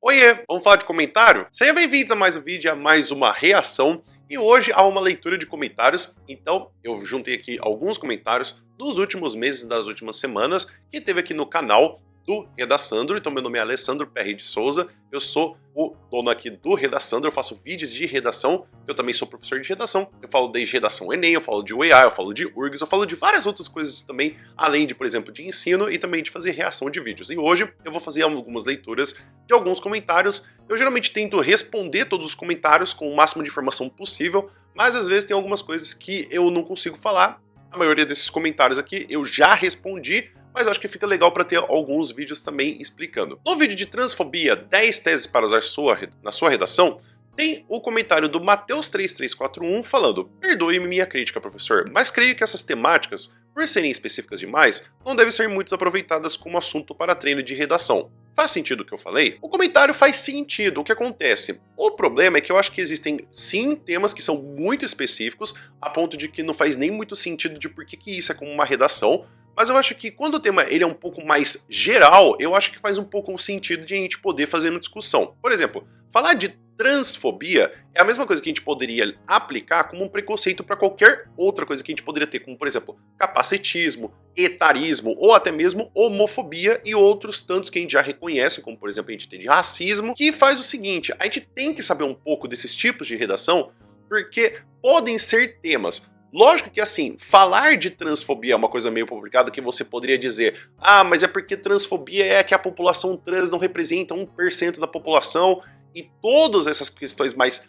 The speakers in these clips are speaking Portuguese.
Oiê, vamos falar de comentário? Sejam bem-vindos a mais um vídeo, a mais uma reação. E hoje há uma leitura de comentários, então eu juntei aqui alguns comentários dos últimos meses e das últimas semanas que teve aqui no canal do Redaçandro. Então meu nome é Alessandro Perry de Souza, eu sou o dono aqui do Redaçandro, eu faço vídeos de redação, eu também sou professor de redação, eu falo desde redação Enem, eu falo de UEA, eu falo de URGS, eu falo de várias outras coisas também, além de, por exemplo, de ensino e também de fazer reação de vídeos. E hoje eu vou fazer algumas leituras de alguns comentários. Eu geralmente tento responder todos os comentários com o máximo de informação possível, mas às vezes tem algumas coisas que eu não consigo falar. A maioria desses comentários aqui eu já respondi, mas acho que fica legal para ter alguns vídeos também explicando. No vídeo de transfobia, 10 teses para usar na sua redação, tem o comentário do Mateus3341 falando: perdoe-me minha crítica, professor, mas creio que essas temáticas, por serem específicas demais, não devem ser muito aproveitadas como assunto para treino de redação. Faz sentido o que eu falei? O comentário faz sentido. O que acontece? O problema é que eu acho que existem, sim, temas que são muito específicos, a ponto de que não faz nem muito sentido de por que isso é como uma redação, mas eu acho que quando o tema ele é um pouco mais geral, eu acho que faz um pouco sentido de a gente poder fazer uma discussão. Por exemplo, falar de transfobia é a mesma coisa que a gente poderia aplicar como um preconceito para qualquer outra coisa que a gente poderia ter, como por exemplo, capacitismo, etarismo ou até mesmo homofobia e outros tantos que a gente já reconhece, como por exemplo a gente tem de racismo, que faz o seguinte: a gente tem que saber um pouco desses tipos de redação, porque podem ser temas. Lógico que assim, falar de transfobia é uma coisa meio complicada, que você poderia dizer: ah, mas é porque transfobia é que a população trans não representa 1% da população, e todas essas questões mais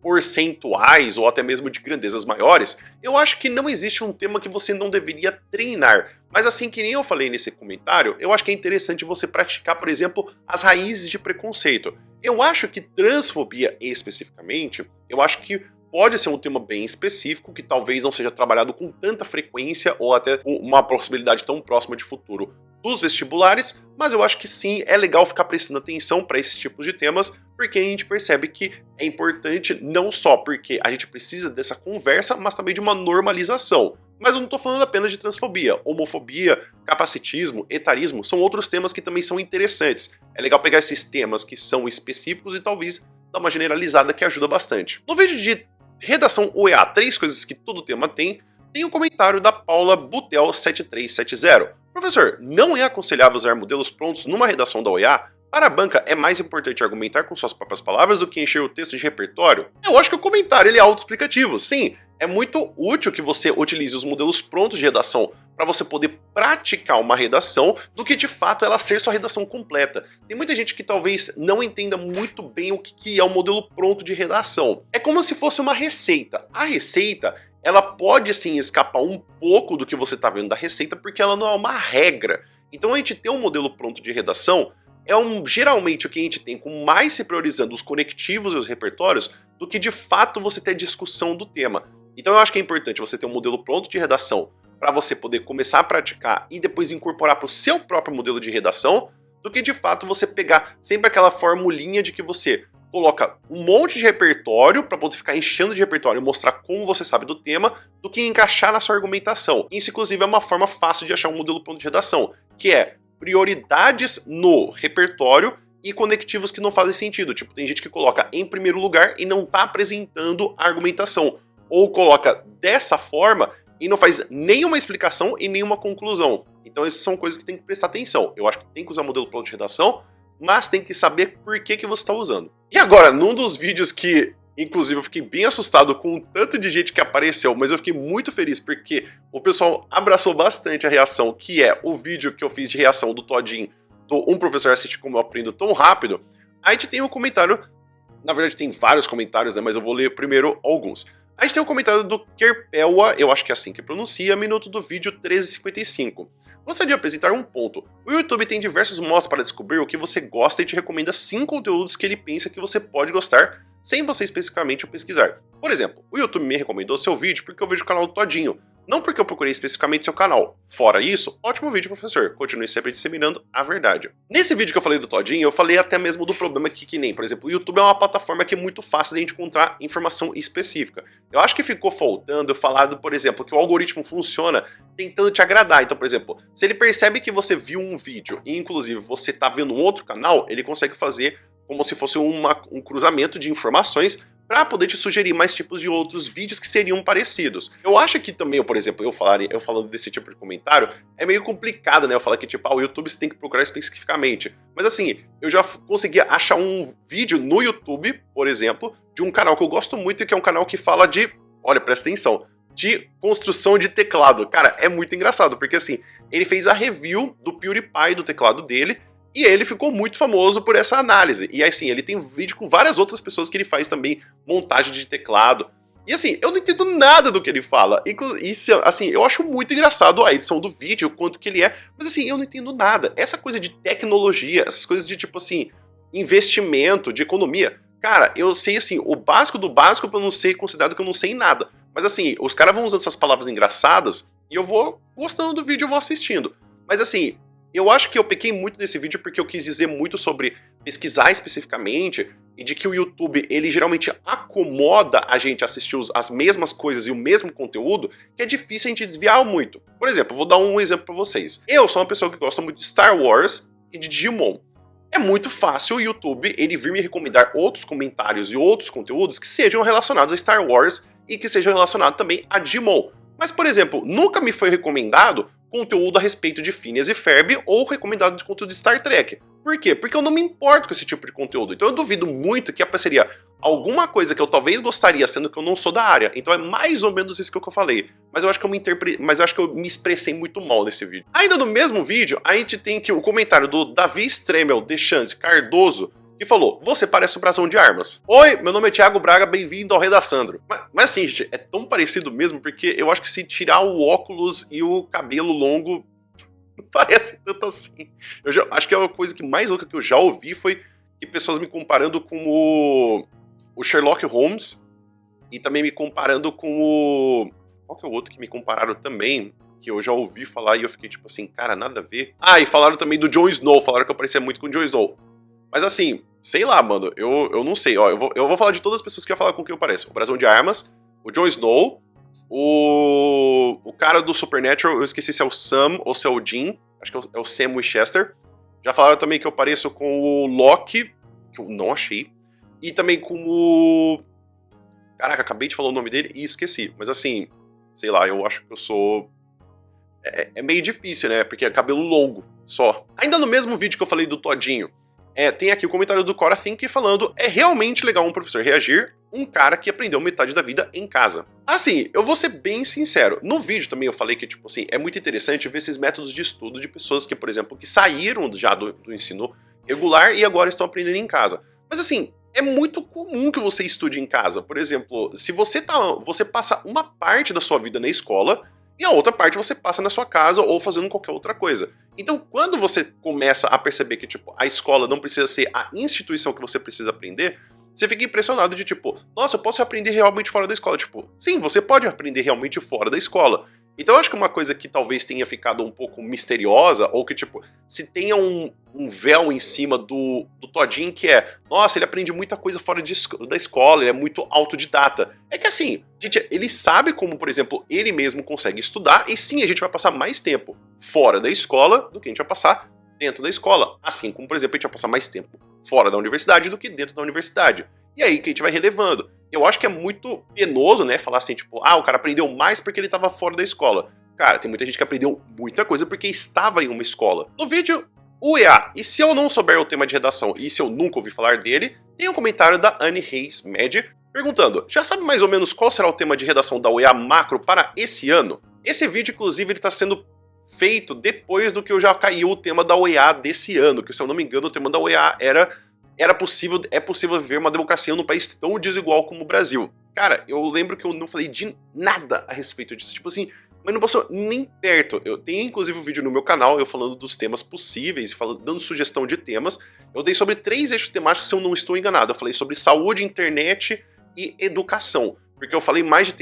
percentuais ou até mesmo de grandezas maiores. Eu acho que não existe um tema que você não deveria treinar. Mas assim que nem eu falei nesse comentário, eu acho que é interessante você praticar, por exemplo, as raízes de preconceito. Eu acho que transfobia especificamente, eu acho que pode ser um tema bem específico, que talvez não seja trabalhado com tanta frequência ou até com uma possibilidade tão próxima de futuro dos vestibulares, mas eu acho que sim, é legal ficar prestando atenção para esses tipos de temas, porque a gente percebe que é importante não só porque a gente precisa dessa conversa, mas também de uma normalização. Mas eu não estou falando apenas de transfobia, homofobia, capacitismo, etarismo, são outros temas que também são interessantes. É legal pegar esses temas que são específicos e talvez dar uma generalizada que ajuda bastante. No vídeo de redação UEA, 3 coisas que todo tema tem um comentário da Paula Butel7370. Professor, não é aconselhável usar modelos prontos numa redação da UEA? Para a banca, é mais importante argumentar com suas próprias palavras do que encher o texto de repertório? Eu acho que o comentário ele é autoexplicativo. Sim, é muito útil que você utilize os modelos prontos de redação para você poder praticar uma redação do que de fato ela ser sua redação completa. Tem muita gente que talvez não entenda muito bem o que é o modelo pronto de redação. É como se fosse uma receita. A receita, ela pode sim escapar um pouco do que você está vendo da receita, porque ela não é uma regra. Então a gente ter um modelo pronto de redação é geralmente o que a gente tem com mais se priorizando os conectivos e os repertórios do que de fato você ter discussão do tema. Então eu acho que é importante você ter um modelo pronto de redação para você poder começar a praticar e depois incorporar para o seu próprio modelo de redação, do que de fato você pegar sempre aquela formulinha de que você coloca um monte de repertório para poder ficar enchendo de repertório e mostrar como você sabe do tema, do que encaixar na sua argumentação. Isso inclusive é uma forma fácil de achar um modelo pronto de redação, que é prioridades no repertório e conectivos que não fazem sentido. Tipo, tem gente que coloca em primeiro lugar e não está apresentando a argumentação, ou coloca dessa forma e não faz nenhuma explicação e nenhuma conclusão. Então essas são coisas que tem que prestar atenção. Eu acho que tem que usar modelo pronto de redação, mas tem que saber por que você está usando. E agora, num dos vídeos que, inclusive, eu fiquei bem assustado com o tanto de gente que apareceu, mas eu fiquei muito feliz porque o pessoal abraçou bastante a reação, que é o vídeo que eu fiz de reação do Todinho, do Um Professor Assiste Como Eu Aprendo Tão Rápido. A gente tem um comentário, na verdade tem vários comentários, né, mas eu vou ler primeiro alguns. A gente tem um comentário do Kerpelwa, eu acho que é assim que pronuncia, minuto do vídeo 13:55. Gostaria de apresentar um ponto. O YouTube tem diversos modos para descobrir o que você gosta e te recomenda 5 conteúdos que ele pensa que você pode gostar, sem você especificamente o pesquisar. Por exemplo, o YouTube me recomendou seu vídeo porque eu vejo o canal do Todinho, não porque eu procurei especificamente seu canal. Fora isso, ótimo vídeo, professor. Continue sempre disseminando a verdade. Nesse vídeo que eu falei do Todinho, eu falei até mesmo do problema que nem, por exemplo, o YouTube é uma plataforma que é muito fácil de a gente encontrar informação específica. Eu acho que ficou faltando eu falar, por exemplo, que o algoritmo funciona tentando te agradar. Então, por exemplo, se ele percebe que você viu um vídeo e inclusive você tá vendo um outro canal, ele consegue fazer como se fosse um cruzamento de informações para poder te sugerir mais tipos de outros vídeos que seriam parecidos. Eu acho que também, por exemplo, eu falando desse tipo de comentário, é meio complicado, né? Eu falar que, tipo, o YouTube você tem que procurar especificamente. Mas assim, eu já consegui achar um vídeo no YouTube, por exemplo, de um canal que eu gosto muito, que é um canal que fala de, olha, presta atenção, de construção de teclado. Cara, é muito engraçado, porque assim, ele fez a review do PewDiePie, do teclado dele, e ele ficou muito famoso por essa análise. E assim, ele tem vídeo com várias outras pessoas que ele faz também montagem de teclado. E assim, eu não entendo nada do que ele fala. E assim, eu acho muito engraçado a edição do vídeo, o quanto que ele é. Mas assim, eu não entendo nada. Essa coisa de tecnologia, essas coisas de tipo assim, investimento, de economia. Cara, eu sei assim, o básico do básico pra eu não ser considerado que eu não sei nada. Mas assim, os caras vão usando essas palavras engraçadas e eu vou gostando do vídeo, eu vou assistindo. Mas assim, eu acho que eu pequei muito nesse vídeo porque eu quis dizer muito sobre pesquisar especificamente e de que o YouTube, ele geralmente acomoda a gente a assistir as mesmas coisas e o mesmo conteúdo, que é difícil a gente desviar muito. Por exemplo, vou dar um exemplo pra vocês. Eu sou uma pessoa que gosta muito de Star Wars e de Digimon. É muito fácil o YouTube ele vir me recomendar outros comentários e outros conteúdos que sejam relacionados a Star Wars e que sejam relacionados também a Digimon. Mas, por exemplo, nunca me foi recomendado conteúdo a respeito de Phineas e Ferb ou recomendado de conteúdo de Star Trek. Por quê? Porque eu não me importo com esse tipo de conteúdo. Então eu duvido muito que apareceria alguma coisa que eu talvez gostaria, sendo que eu não sou da área. Então é mais ou menos isso que eu falei. Mas eu acho que eu me expressei muito mal nesse vídeo. Ainda no mesmo vídeo, a gente tem aqui o comentário do Davi Stremel Deixante Cardoso, que falou: você parece o Brasão de Armas. Oi, meu nome é Thiago Braga, bem-vindo ao Redaçando. Mas assim, gente, é tão parecido mesmo, porque eu acho que se tirar o óculos e o cabelo longo, não parece tanto assim. Acho que a coisa que mais louca que eu já ouvi foi que pessoas me comparando com o Sherlock Holmes e também me comparando com o... Qual que é o outro que me compararam também? Que eu já ouvi falar e eu fiquei tipo assim, cara, nada a ver. Ah, e falaram também do Jon Snow, falaram que eu parecia muito com o Jon Snow. Mas assim, sei lá, mano, eu não sei, ó, eu vou falar de todas as pessoas que eu falar com quem eu pareço. O Brasão de Armas, o Jon Snow, o cara do Supernatural, eu esqueci se é o Sam ou se é o Jim, acho que é o Sam Winchester. Já falaram também que eu pareço com o Loki, que eu não achei, e também com o... Caraca, acabei de falar o nome dele e esqueci, mas assim, sei lá, eu acho que eu sou... É meio difícil, né, porque é cabelo longo, só. Ainda no mesmo vídeo que eu falei do Todinho, tem aqui o comentário do Cora Think falando: é realmente legal um professor reagir, um cara que aprendeu metade da vida em casa. Assim, eu vou ser bem sincero, no vídeo também eu falei que, tipo assim, é muito interessante ver esses métodos de estudo de pessoas que, por exemplo, que saíram já do ensino regular e agora estão aprendendo em casa. Mas assim, é muito comum que você estude em casa. Por exemplo, se você passa uma parte da sua vida na escola, e a outra parte você passa na sua casa ou fazendo qualquer outra coisa. Então, quando você começa a perceber que, tipo, a escola não precisa ser a instituição que você precisa aprender, você fica impressionado de, tipo, nossa, eu posso aprender realmente fora da escola. Tipo, sim, você pode aprender realmente fora da escola. Então eu acho que uma coisa que talvez tenha ficado um pouco misteriosa, ou que, tipo, se tenha um véu em cima do Todinho que é, nossa, ele aprende muita coisa fora da escola, ele é muito autodidata. É que assim, gente, ele sabe como, por exemplo, ele mesmo consegue estudar, e sim, a gente vai passar mais tempo fora da escola do que a gente vai passar dentro da escola. Assim como, por exemplo, a gente vai passar mais tempo fora da universidade do que dentro da universidade. E aí que a gente vai relevando. Eu acho que é muito penoso, né, falar assim, tipo, o cara aprendeu mais porque ele estava fora da escola. Cara, tem muita gente que aprendeu muita coisa porque estava em uma escola. No vídeo, o EA, e se eu não souber o tema de redação e se eu nunca ouvi falar dele, tem um comentário da Anne Reis Med perguntando: já sabe mais ou menos qual será o tema de redação da UEA Macro para esse ano? Esse vídeo, inclusive, ele está sendo feito depois do que eu já caiu o tema da UEA desse ano, que se eu não me engano o tema da UEA é possível viver uma democracia num país tão desigual como o Brasil. Cara, eu lembro que eu não falei de nada a respeito disso, tipo assim, mas não passou nem perto. Eu tenho inclusive um vídeo no meu canal, eu falando dos temas possíveis, dando sugestão de temas. Eu dei sobre 3 eixos temáticos, se eu não estou enganado. Eu falei sobre saúde, internet e educação, porque eu falei mais de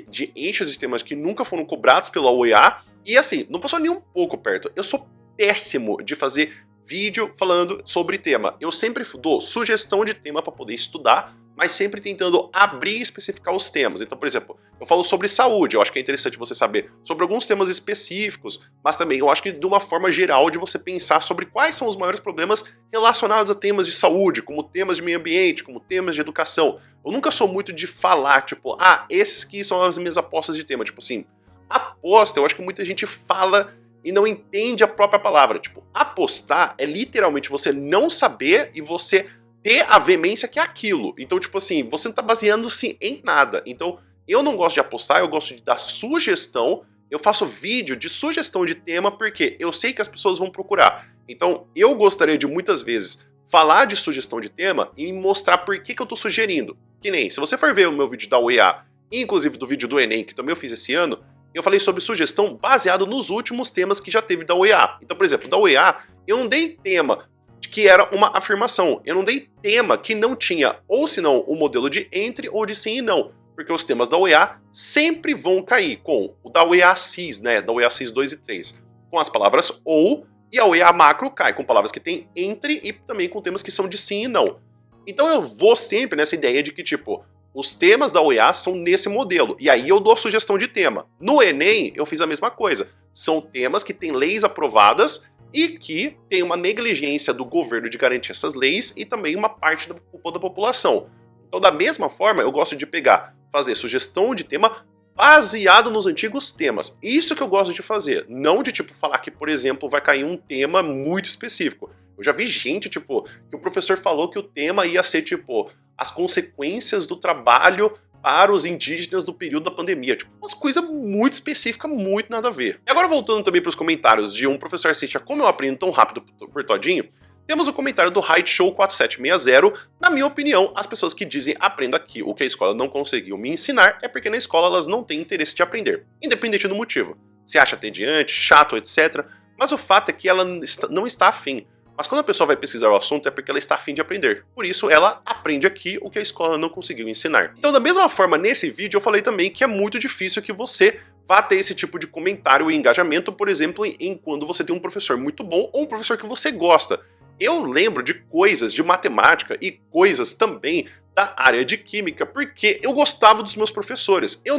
de eixos de temas que nunca foram cobrados pela OEA, e assim, não passou nem um pouco perto. Eu sou péssimo de fazer vídeo falando sobre tema. Eu sempre dou sugestão de tema para poder estudar, mas sempre tentando abrir e especificar os temas. Então, por exemplo, eu falo sobre saúde, eu acho que é interessante você saber sobre alguns temas específicos, mas também eu acho que de uma forma geral de você pensar sobre quais são os maiores problemas relacionados a temas de saúde, como temas de meio ambiente, como temas de educação. Eu nunca sou muito de falar, tipo, esses aqui são as minhas apostas de tema, tipo assim, aposta, eu acho que muita gente fala e não entende a própria palavra. Tipo, apostar é literalmente você não saber e você ter a veemência que é aquilo. Então, tipo assim, você não tá baseando-se em nada. Então, eu não gosto de apostar, eu gosto de dar sugestão. Eu faço vídeo de sugestão de tema porque eu sei que as pessoas vão procurar. Então, eu gostaria de muitas vezes falar de sugestão de tema e mostrar por que eu tô sugerindo. Que nem, se você for ver o meu vídeo da UEA, inclusive do vídeo do Enem, que também eu fiz esse ano, eu falei sobre sugestão baseado nos últimos temas que já teve da UEA. Então, por exemplo, da UEA, eu não dei tema que era uma afirmação. Eu não dei tema que não tinha, ou se não, o modelo de entre ou de sim e não. Porque os temas da UEA sempre vão cair com o da UEA CIS, né? Da UEA CIS 2 e 3, com as palavras ou, e a UEA macro cai com palavras que tem entre e também com temas que são de sim e não. Então eu vou sempre nessa ideia de que, tipo, os temas da UEA são nesse modelo, e aí eu dou a sugestão de tema. No Enem, eu fiz a mesma coisa. São temas que têm leis aprovadas e que tem uma negligência do governo de garantir essas leis e também uma parte da população. Então, da mesma forma, eu gosto de fazer sugestão de tema baseado nos antigos temas. Isso que eu gosto de fazer, não de, tipo, falar que, por exemplo, vai cair um tema muito específico. Eu já vi gente, tipo, que o professor falou que o tema ia ser, tipo, as consequências do trabalho para os indígenas do período da pandemia. Tipo, umas coisas muito específicas, muito nada a ver. E agora voltando também para os comentários de um professor assiste como eu aprendo tão rápido por todinho, temos o comentário do Height Show 4760. Na minha opinião, as pessoas que dizem aprenda aqui o que a escola não conseguiu me ensinar é porque na escola elas não têm interesse de aprender, independente do motivo. Se acha entediante, chato, etc. Mas o fato é que ela não está afim. Mas quando a pessoa vai pesquisar o assunto é porque ela está afim de aprender. Por isso, ela aprende aqui o que a escola não conseguiu ensinar. Então, da mesma forma, nesse vídeo eu falei também que é muito difícil que você vá ter esse tipo de comentário e engajamento, por exemplo, em quando você tem um professor muito bom ou um professor que você gosta. Eu lembro de coisas de matemática e coisas também da área de química, porque eu gostava dos meus professores. Eu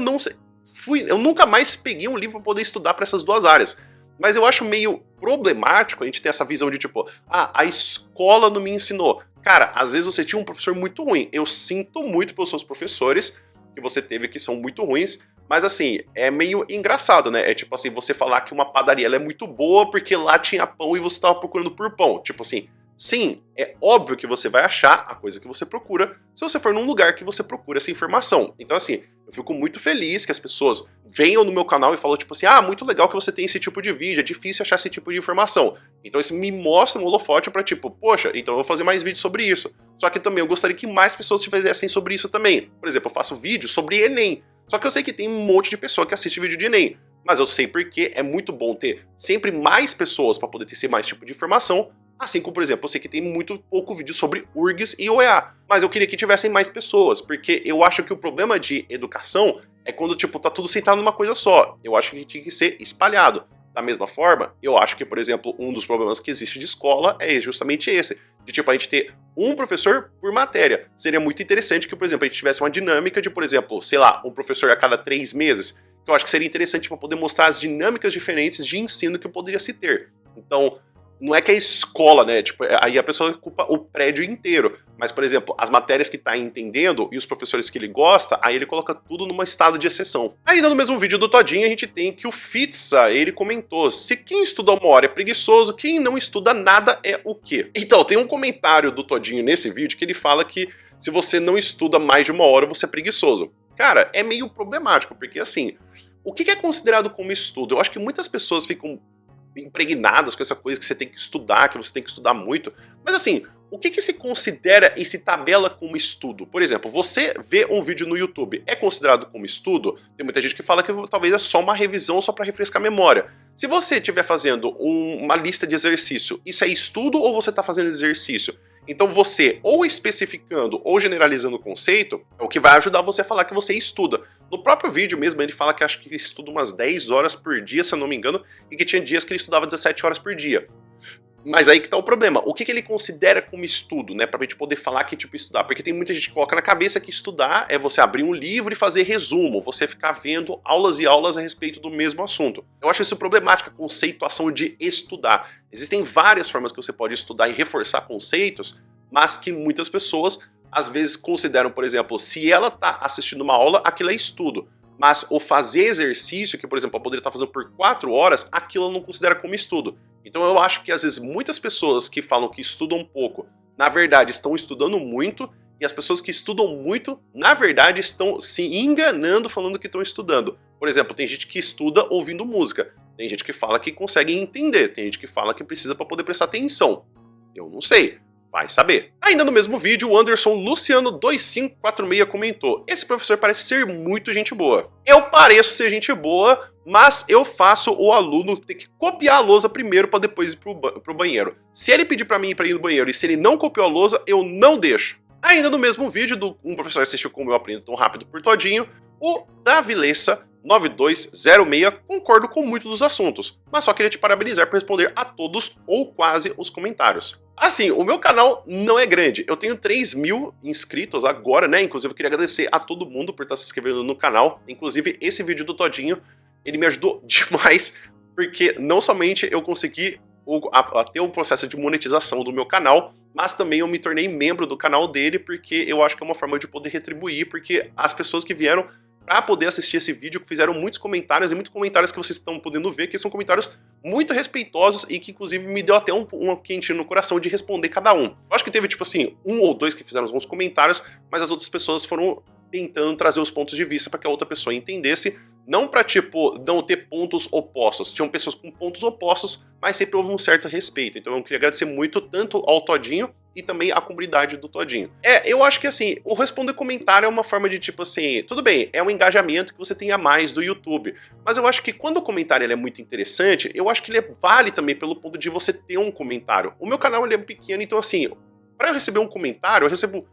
nunca mais peguei um livro para poder estudar para essas duas áreas. Mas eu acho meio problemático a gente ter essa visão de tipo, a escola não me ensinou. Cara, às vezes você tinha um professor muito ruim. Eu sinto muito pelos seus professores que você teve que são muito ruins, mas assim, é meio engraçado, né? É tipo assim, você falar que uma padaria ela é muito boa porque lá tinha pão e você estava procurando por pão. Tipo assim, sim, é óbvio que você vai achar a coisa que você procura se você for num lugar que você procura essa informação. Então assim, eu fico muito feliz que as pessoas venham no meu canal e falam tipo assim, muito legal que você tem esse tipo de vídeo, é difícil achar esse tipo de informação. Então isso me mostra um holofote pra tipo, poxa, então eu vou fazer mais vídeos sobre isso. Só que também eu gostaria que mais pessoas fizessem sobre isso também. Por exemplo, eu faço vídeo sobre Enem. Só que eu sei que tem um monte de pessoa que assiste vídeo de Enem. Mas eu sei porque é muito bom ter sempre mais pessoas para poder ter mais tipo de informação. Assim como, por exemplo, eu sei que tem muito pouco vídeo sobre URGS e UEA, mas eu queria que tivessem mais pessoas, porque eu acho que o problema de educação é quando, tipo, tá tudo sentado numa coisa só. Eu acho que tinha que ser espalhado. Da mesma forma, eu acho que, por exemplo, um dos problemas que existe de escola é justamente esse, de, tipo, a gente ter um professor por matéria. Seria muito interessante que, por exemplo, a gente tivesse uma dinâmica de, por exemplo, sei lá, um professor a cada 3 meses, que eu acho que seria interessante para poder mostrar as dinâmicas diferentes de ensino que poderia se ter. Então, não é que a escola, né, tipo, aí a pessoa culpa o prédio inteiro, mas, por exemplo, as matérias que tá entendendo e os professores que ele gosta, aí ele coloca tudo num estado de exceção. Ainda no mesmo vídeo do Todinho, a gente tem que o Fitza, ele comentou, se quem estuda 1 hora é preguiçoso, quem não estuda nada é o quê? Então, tem um comentário do Todinho nesse vídeo que ele fala que se você não estuda mais de 1 hora, você é preguiçoso. Cara, é meio problemático, porque assim, o que é considerado como estudo? Eu acho que muitas pessoas ficam impregnadas com essa coisa que você tem que estudar, que você tem que estudar muito. Mas assim, o que se considera e se tabela como estudo? Por exemplo, você vê um vídeo no YouTube, é considerado como estudo? Tem muita gente que fala que talvez é só uma revisão só para refrescar a memória. Se você estiver fazendo uma lista de exercício, isso é estudo ou você está fazendo exercício? Então você, ou especificando ou generalizando o conceito, é o que vai ajudar você a falar que você estuda. No próprio vídeo mesmo, ele fala que acho que estuda umas 10 horas por dia, se eu não me engano, e que tinha dias que ele estudava 17 horas por dia. Mas aí que tá o problema. O que ele considera como estudo, né? Pra gente poder falar que tipo estudar. Porque tem muita gente que coloca na cabeça que estudar é você abrir um livro e fazer resumo. Você ficar vendo aulas e aulas a respeito do mesmo assunto. Eu acho isso problemático, a conceituação de estudar. Existem várias formas que você pode estudar e reforçar conceitos, mas que muitas pessoas às vezes consideram, por exemplo, se ela tá assistindo uma aula, aquilo é estudo. Mas o fazer exercício, que por exemplo, ela poderia estar fazendo por 4 horas, aquilo ela não considera como estudo. Então eu acho que às vezes muitas pessoas que falam que estudam pouco, na verdade estão estudando muito, e as pessoas que estudam muito, na verdade estão se enganando falando que estão estudando. Por exemplo, tem gente que estuda ouvindo música, tem gente que fala que consegue entender, tem gente que fala que precisa para poder prestar atenção. Eu não sei. Vai saber. Ainda no mesmo vídeo, o Anderson Luciano 2546 comentou: esse professor parece ser muito gente boa. Eu pareço ser gente boa, mas eu faço o aluno ter que copiar a lousa primeiro para depois ir pro banheiro. Se ele pedir para mim para ir no banheiro e se ele não copiou a lousa, eu não deixo. Ainda no mesmo vídeo, um professor assistiu como eu aprendo tão rápido por todinho, o Davilessa 9206, concordo com muitos dos assuntos, mas só queria te parabenizar por responder a todos ou quase os comentários. Assim, o meu canal não é grande, eu tenho 3.000 inscritos agora, né? Inclusive eu queria agradecer a todo mundo por estar se inscrevendo no canal. Inclusive esse vídeo do Todinho, ele me ajudou demais, porque não somente eu consegui ter o processo de monetização do meu canal, mas também eu me tornei membro do canal dele, porque eu acho que é uma forma de poder retribuir, porque as pessoas que vieram para poder assistir esse vídeo, que fizeram muitos comentários, e muitos comentários que vocês estão podendo ver, que são comentários muito respeitosos e que inclusive me deu até um quentinho no coração de responder cada um. Eu acho que teve tipo assim, 1 ou 2 que fizeram alguns comentários, mas as outras pessoas foram tentando trazer os pontos de vista para que a outra pessoa entendesse, não para tipo, não ter pontos opostos. Tinham pessoas com pontos opostos, mas sempre houve um certo respeito. Então eu queria agradecer muito tanto ao Todinho e também à comunidade do Todinho. Eu acho que assim, o responder comentário é uma forma de tipo assim, tudo bem, é um engajamento que você tenha mais do YouTube, mas eu acho que quando o comentário ele é muito interessante, eu acho que ele vale também pelo ponto de você ter um comentário. O meu canal ele é pequeno, então assim, para eu receber um comentário, eu recebo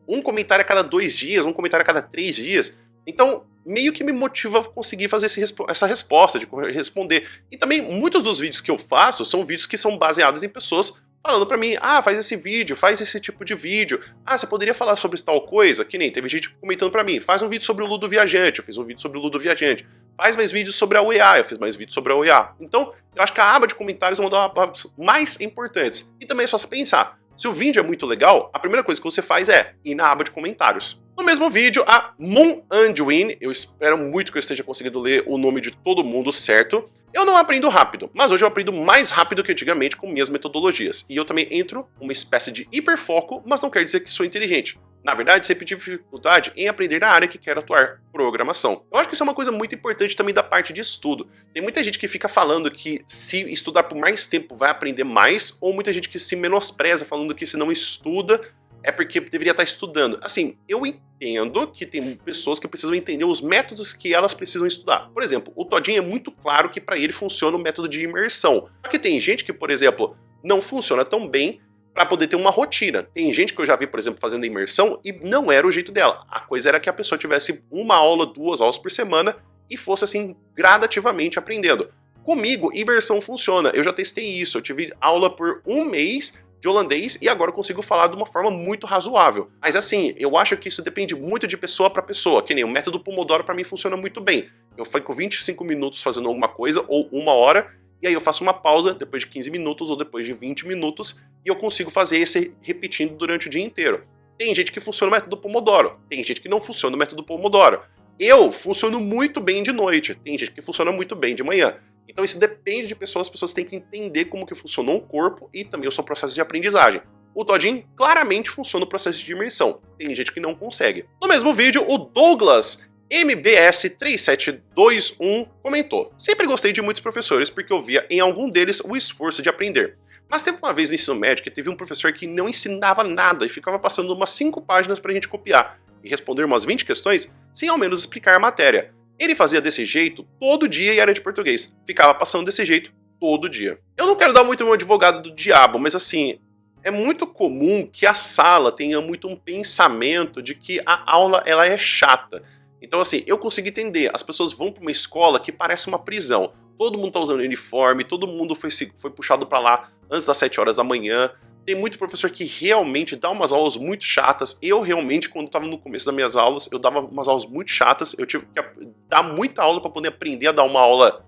um comentário a cada 2 dias, um comentário a cada 3 dias, então meio que me motiva a conseguir fazer essa resposta, de responder. E também muitos dos vídeos que eu faço são vídeos que são baseados em pessoas falando pra mim, faz esse vídeo, faz esse tipo de vídeo, você poderia falar sobre tal coisa, que nem teve gente comentando pra mim, faz um vídeo sobre o Ludo Viajante, eu fiz um vídeo sobre o Ludo Viajante, faz mais vídeos sobre a UEA, eu fiz mais vídeos sobre a UEA. Então, eu acho que a aba de comentários é uma das mais importantes. E também é só você pensar, se o vídeo é muito legal, a primeira coisa que você faz é ir na aba de comentários. No mesmo vídeo, a Moon Anduin, eu espero muito que eu esteja conseguindo ler o nome de todo mundo certo. Eu não aprendo rápido, mas hoje eu aprendo mais rápido que antigamente com minhas metodologias. E eu também entro uma espécie de hiperfoco, mas não quer dizer que sou inteligente. Na verdade, sempre tive dificuldade em aprender na área que quero atuar, programação. Eu acho que isso é uma coisa muito importante também da parte de estudo. Tem muita gente que fica falando que se estudar por mais tempo vai aprender mais, ou muita gente que se menospreza falando que se não estuda é porque deveria estar estudando. Assim, eu entendo que tem pessoas que precisam entender os métodos que elas precisam estudar. Por exemplo, o Todinho é muito claro que para ele funciona o método de imersão. Só que tem gente que, por exemplo, não funciona tão bem para poder ter uma rotina. Tem gente que eu já vi, por exemplo, fazendo imersão e não era o jeito dela. A coisa era que a pessoa tivesse 1 aula, 2 aulas por semana e fosse assim gradativamente aprendendo. Comigo, imersão funciona. Eu já testei isso. Eu tive aula por 1 mês de holandês e agora eu consigo falar de uma forma muito razoável. Mas assim, eu acho que isso depende muito de pessoa para pessoa, que nem o método Pomodoro para mim funciona muito bem. Eu fico 25 minutos fazendo alguma coisa ou 1 hora, e aí eu faço uma pausa depois de 15 minutos ou depois de 20 minutos e eu consigo fazer esse repetindo durante o dia inteiro. Tem gente que funciona o método Pomodoro, tem gente que não funciona o método Pomodoro. Eu funciono muito bem de noite, tem gente que funciona muito bem de manhã. Então isso depende de pessoas, as pessoas têm que entender como que funciona o corpo e também o seu processo de aprendizagem. O Todinho claramente funciona o processo de imersão, tem gente que não consegue. No mesmo vídeo, o Douglas MBS3721 comentou: sempre gostei de muitos professores porque eu via em algum deles o esforço de aprender. Mas teve uma vez no ensino médio que teve um professor que não ensinava nada e ficava passando umas 5 páginas pra gente copiar e responder umas 20 questões sem ao menos explicar a matéria. Ele fazia desse jeito todo dia e era de português. Ficava passando desse jeito todo dia. Eu não quero dar muito meu advogado do diabo, mas assim, é muito comum que a sala tenha muito um pensamento de que a aula ela é chata. Então assim, eu consigo entender, as pessoas vão para uma escola que parece uma prisão. Todo mundo tá usando uniforme, todo mundo foi puxado para lá antes das 7 horas da manhã. Tem muito professor que realmente dá umas aulas muito chatas. Eu realmente, quando estava no começo das minhas aulas, eu dava umas aulas muito chatas. Eu tive que dar muita aula para poder aprender a dar uma aula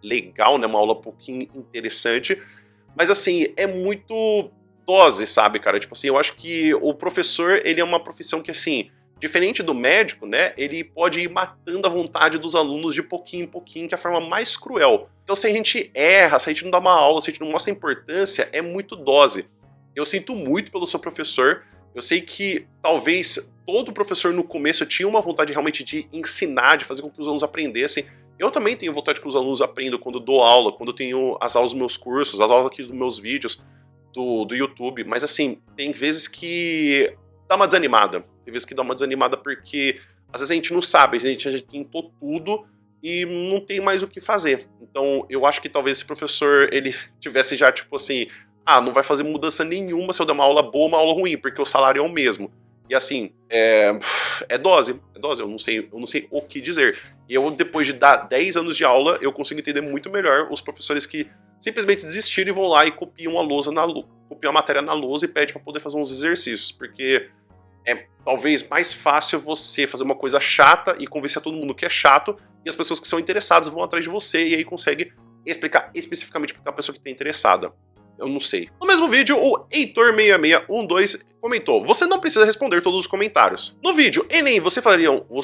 legal, né? Uma aula um pouquinho interessante. Mas assim, é muito dose, sabe, cara? Tipo assim, eu acho que o professor, ele é uma profissão que, assim, diferente do médico, né? Ele pode ir matando a vontade dos alunos de pouquinho em pouquinho, que é a forma mais cruel. Então, se a gente erra, se a gente não dá uma aula, se a gente não mostra importância, é muito dose. Eu sinto muito pelo seu professor. Eu sei que talvez todo professor no começo tinha uma vontade realmente de ensinar, de fazer com que os alunos aprendessem. Eu também tenho vontade que os alunos aprendam quando eu dou aula, quando eu tenho as aulas dos meus cursos, as aulas aqui dos meus vídeos do YouTube. Mas assim, tem vezes que dá uma desanimada. Tem vezes que dá uma desanimada porque às vezes a gente não sabe, a gente já tentou tudo e não tem mais o que fazer. Então eu acho que talvez esse professor, ele tivesse já tipo assim, não vai fazer mudança nenhuma se eu der uma aula boa ou uma aula ruim, porque o salário é o mesmo. E assim, é dose, eu não sei o que dizer. E eu, depois de dar 10 anos de aula, eu consigo entender muito melhor os professores que simplesmente desistiram e vão lá e copiam copiam a matéria na lousa e pedem para poder fazer uns exercícios, porque é talvez mais fácil você fazer uma coisa chata e convencer todo mundo que é chato, e as pessoas que são interessadas vão atrás de você e aí consegue explicar especificamente para a pessoa que está interessada. Eu não sei. No mesmo vídeo, o Heitor6612 comentou: você não precisa responder todos os comentários. No vídeo Enem, você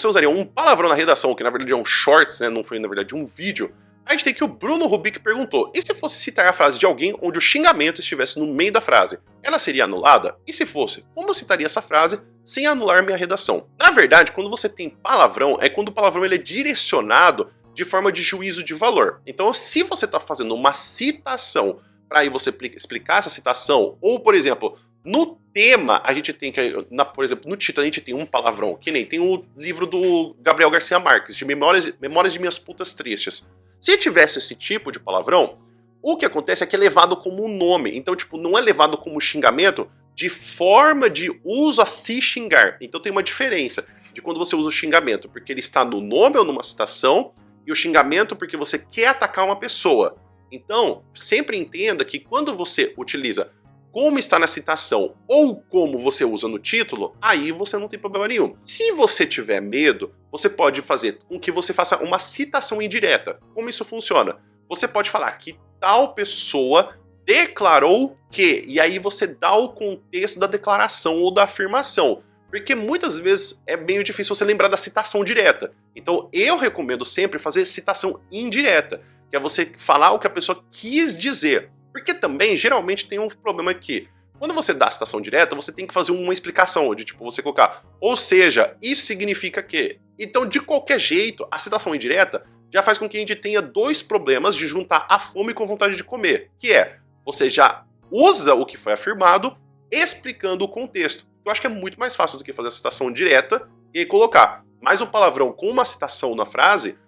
usaria um palavrão na redação, que na verdade é um shorts, né? Não foi na verdade um vídeo. A gente tem que o Bruno Rubik perguntou: e se fosse citar a frase de alguém onde o xingamento estivesse no meio da frase? Ela seria anulada? E se fosse, como eu citaria essa frase sem anular minha redação? Na verdade, quando você tem palavrão, é quando o palavrão ele é direcionado de forma de juízo de valor. Então, se você está fazendo uma citação para aí você explicar essa citação, ou, por exemplo, no tema, a gente tem que, por exemplo, no título a gente tem um palavrão, que nem tem o livro do Gabriel Garcia Marques, de Memórias de Minhas Putas Tristes. Se tivesse esse tipo de palavrão, o que acontece é que é levado como um nome, então, tipo, não é levado como xingamento de forma de uso a se xingar. Então tem uma diferença de quando você usa o xingamento, porque ele está no nome ou numa citação, e o xingamento porque você quer atacar uma pessoa. Então, sempre entenda que quando você utiliza como está na citação ou como você usa no título, aí você não tem problema nenhum. Se você tiver medo, você pode fazer com que você faça uma citação indireta. Como isso funciona? Você pode falar que tal pessoa declarou que, e aí você dá o contexto da declaração ou da afirmação. Porque muitas vezes é meio difícil você lembrar da citação direta. Então eu recomendo sempre fazer citação indireta, que é você falar o que a pessoa quis dizer. Porque também, geralmente, tem um problema aqui. Quando você dá a citação direta, você tem que fazer uma explicação, de tipo, você colocar, ou seja, isso significa que. Então, de qualquer jeito, a citação indireta já faz com que a gente tenha dois problemas de juntar a fome com a vontade de comer, que é, você já usa o que foi afirmado, explicando o contexto. Eu acho que é muito mais fácil do que fazer a citação direta e aí colocar mais um palavrão com uma citação na frase,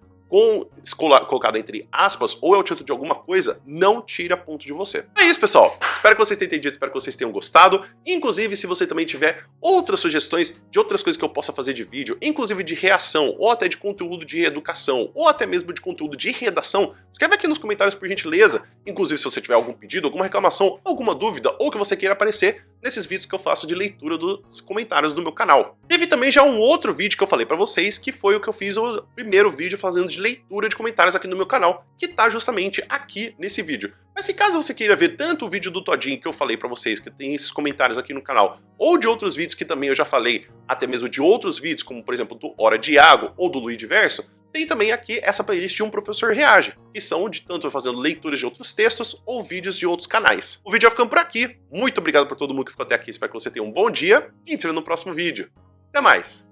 colocada entre aspas, ou é o título de alguma coisa, não tira ponto de você. É isso, pessoal. Espero que vocês tenham entendido, espero que vocês tenham gostado. Inclusive, se você também tiver outras sugestões de outras coisas que eu possa fazer de vídeo, inclusive de reação, ou até de conteúdo de educação, ou até mesmo de conteúdo de redação, escreve aqui nos comentários, por gentileza. Inclusive, se você tiver algum pedido, alguma reclamação, alguma dúvida, ou que você queira aparecer nesses vídeos que eu faço de leitura dos comentários do meu canal. Teve também já um outro vídeo que eu falei pra vocês, que foi o que eu fiz o primeiro vídeo fazendo de leitura de comentários aqui no meu canal, que tá justamente aqui nesse vídeo. Mas se caso você queira ver tanto o vídeo do Todinho que eu falei pra vocês, que tem esses comentários aqui no canal, ou de outros vídeos que também eu já falei, até mesmo de outros vídeos, como por exemplo do Hora de Iago ou do Luiz Diverso, tem também aqui essa playlist de Um Professor Reage, que são de tanto eu fazendo leituras de outros textos ou vídeos de outros canais. O vídeo vai ficando por aqui. Muito obrigado por todo mundo que ficou até aqui, espero que você tenha um bom dia e a gente se vê no próximo vídeo. Até mais!